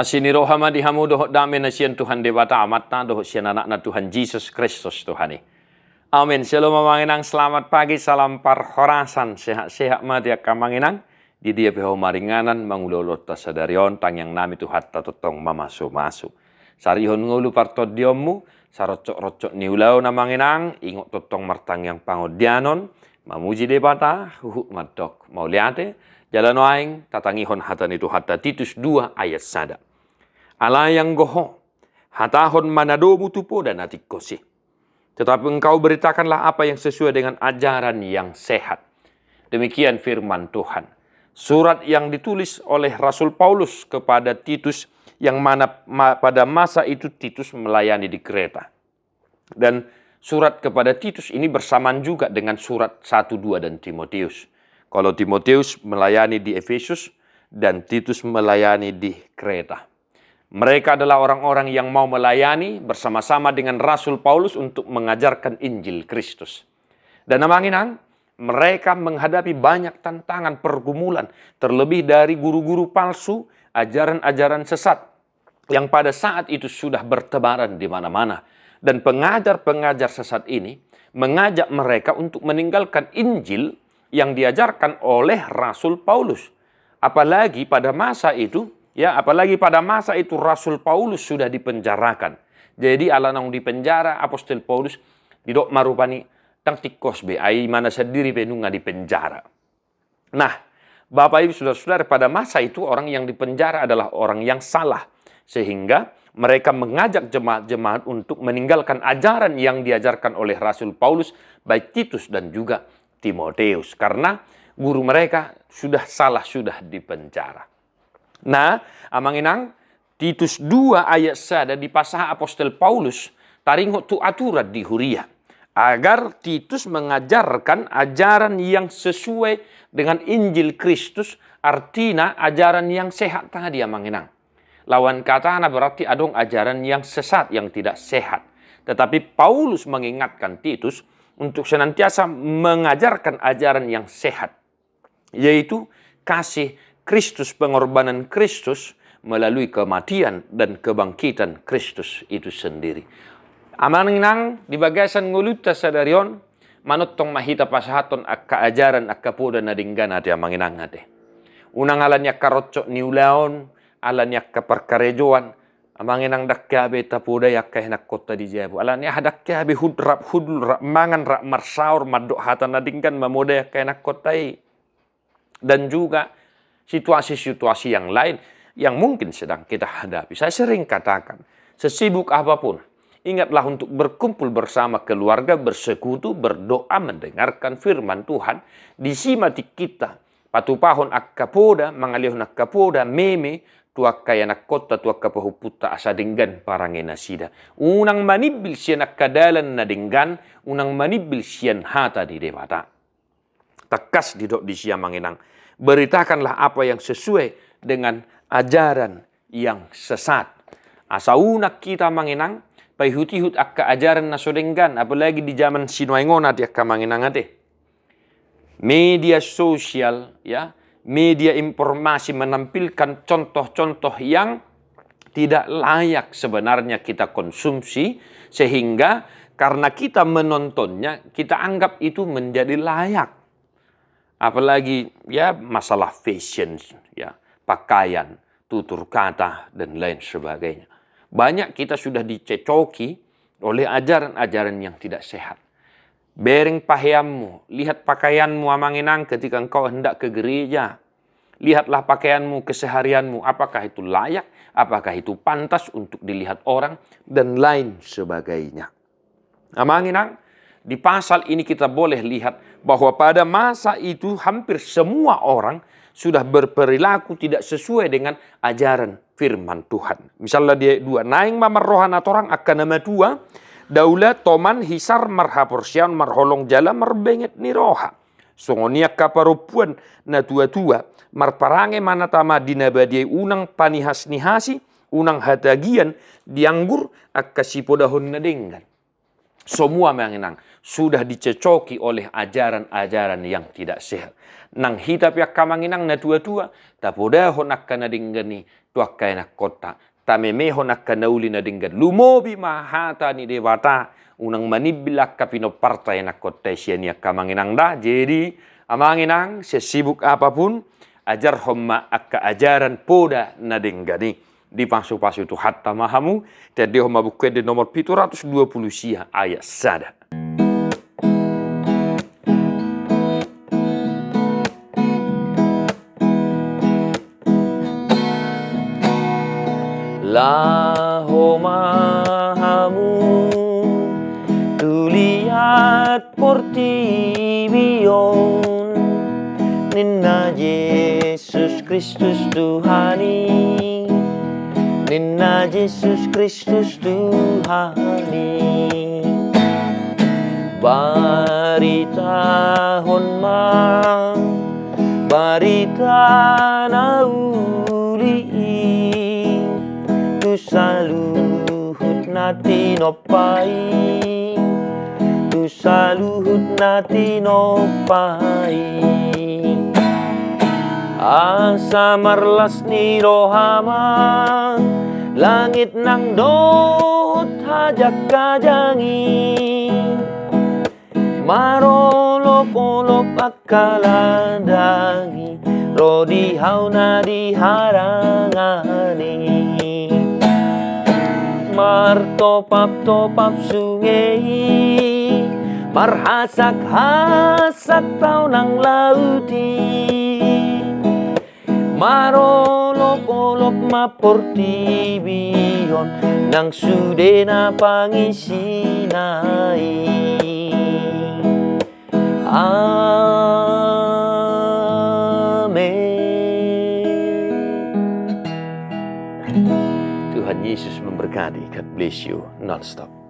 Asini rohama dihamu dohok dame na siyan Tuhan dewata amat na dohok siyan anak na Tuhan Yesus Kristus Tuhani. Amin. Shalom manginang, selamat pagi, salam parhorasan, sehat-sehat mati akamanginang. Di dia peho maringanan mangulolot tasadarion tang yang nami Tuhan tatotong mamasu-masu. Sarihon ngulu partodiomu, sarocok-rocok niulau namanginang, ingot totong martang yang pangodianon, mamuji debata, huhuk madok mauliate, jalan waing, tatangihon hatan itu hata Titus 2 ayat 1. Allah yang goho, hatahon manadomu tupo dan atikosi. Tetapi engkau beritakanlah apa yang sesuai dengan ajaran yang sehat. Demikian firman Tuhan. Surat yang ditulis oleh Rasul Paulus kepada Titus, yang mana pada masa itu Titus melayani di Kreta. Dan surat kepada Titus ini bersamaan juga dengan surat 1, 2 dan Timotius. Kalau Timotius melayani di Efesus dan Titus melayani di Kreta. Mereka adalah orang-orang yang mau melayani bersama-sama dengan Rasul Paulus untuk mengajarkan Injil Kristus. Dan namanginang, mereka menghadapi banyak tantangan pergumulan, terlebih dari guru-guru palsu, ajaran-ajaran sesat, yang pada saat itu sudah bertebaran di mana-mana. Dan pengajar-pengajar sesat ini mengajak mereka untuk meninggalkan Injil yang diajarkan oleh Rasul Paulus. Apalagi pada masa itu Rasul Paulus sudah dipenjarakan. Jadi alanang di penjara Apostol Paulus didok marupani tang tikos be ai mana sendiri penunga di penjara. Nah, Bapak Ibu Saudara-saudara, pada masa itu orang yang dipenjara adalah orang yang salah, sehingga mereka mengajak jemaat-jemaat untuk meninggalkan ajaran yang diajarkan oleh Rasul Paulus, baik Titus dan juga Timotius, karena guru mereka sudah salah, sudah dipenjara. Nah, amanginang Titus 2 ayat 1 di pasah Apostol Paulus taringo tu aturan di huria agar Titus mengajarkan ajaran yang sesuai dengan Injil Kristus, artinya ajaran yang sehat tadi amanginang. Lawan katana berarti adong ajaran yang sesat, yang tidak sehat. Tetapi Paulus mengingatkan Titus untuk senantiasa mengajarkan ajaran yang sehat, yaitu kasih Kristus, pengorbanan Kristus melalui kematian dan kebangkitan Kristus itu sendiri. Amanginang di bagasan nguluta sadarion manutong mahita pasahaton akka ajaran akka poda nadinggana ti amanginang ate. Unang alannya karocok niulaon, alannya ka perkarejoan, amanginang dakkabe tapoda yakka henak kota di jabu. Alannya hadakkabe hudrap hudul mangan rak marsaur madok hatan nadinggan mamoda yakka henak kotai. Dan juga situasi-situasi yang lain yang mungkin sedang kita hadapi. Saya sering katakan, sesibuk apapun, ingatlah untuk berkumpul bersama keluarga, bersekutu, berdoa, mendengarkan firman Tuhan. Disimati kita, patupahon akkapoda, mangalihon akkapoda, meme, tua kaya nakota, tua kapahuputa asadinggan parangena sida. Unang manibil siya nakadalan na dinggan, unang manibil siyan hata di dewata. Takas didok di siya manginang. Beritakanlah apa yang sesuai dengan ajaran yang sesat. Asaunak kita manginang, payhutihut akka ajaran nasodenggan, apalagi di zaman sinuaingonat yakka manginang ate. Media sosial, ya, media informasi menampilkan contoh-contoh yang tidak layak sebenarnya kita konsumsi, sehingga karena kita menontonnya, kita anggap itu menjadi layak. Apalagi ya masalah fashion, ya, pakaian, tutur kata, dan lain sebagainya. Banyak kita sudah dicecoki oleh ajaran-ajaran yang tidak sehat. Bereng pakaianmu, lihat pakaianmu amanginang ketika engkau hendak ke gereja. Lihatlah pakaianmu, keseharianmu, apakah itu layak, apakah itu pantas untuk dilihat orang, dan lain sebagainya. Amanginang, di pasal ini kita boleh lihat bahwa pada masa itu hampir semua orang sudah berperilaku tidak sesuai dengan ajaran firman Tuhan. Misalnya dia 2, naing mamarrohan atorang akan nama 2, daula toman hisar marhaporsian marholong jala marbenget niroha. Songoniak kaparupuan na tua-tua marparange manatama dinabadiay unang panihas-nihasi, unang hatagian dianggur akkasipodahon na denggan. Semua mengenang sudah dicecoki oleh ajaran-ajaran yang tidak sehat. Nang hita pihak kamanginang na tua-tua, tapodaho nakka na dinggani tuakka na kota. Tamemeho nakka na uli na dinggan. Lumobi mahata ni dewata, unang manibilak kapino partai na kota siya niya kamanginang da. Jadi, amanginang sesibuk apapun, ajar homma akka ajaran poda na dinggani. Di pasu-pasu itu hatta mahamu, dan di homma buku di nomor 720 sia ayat sada. Laho mahamu tu lihat portibion Ninna Yesus Kristus Tuhani, Ninna Yesus Kristus Tuhani. Baritahon mang barita na uli tu saluhut natin opai, tu saluhut natin opai. Asa marlas ni rohama, langit nang dot hajak kajangi, marolop-olop akaladangi, rodihaw na diharangani. Martopap-topap sungai, marhasak-hasak tau nang lauti, marolop-olop maportibion nang sude na pangisinai. Amin. Tuhan Yesus memberkati. God bless you non-stop.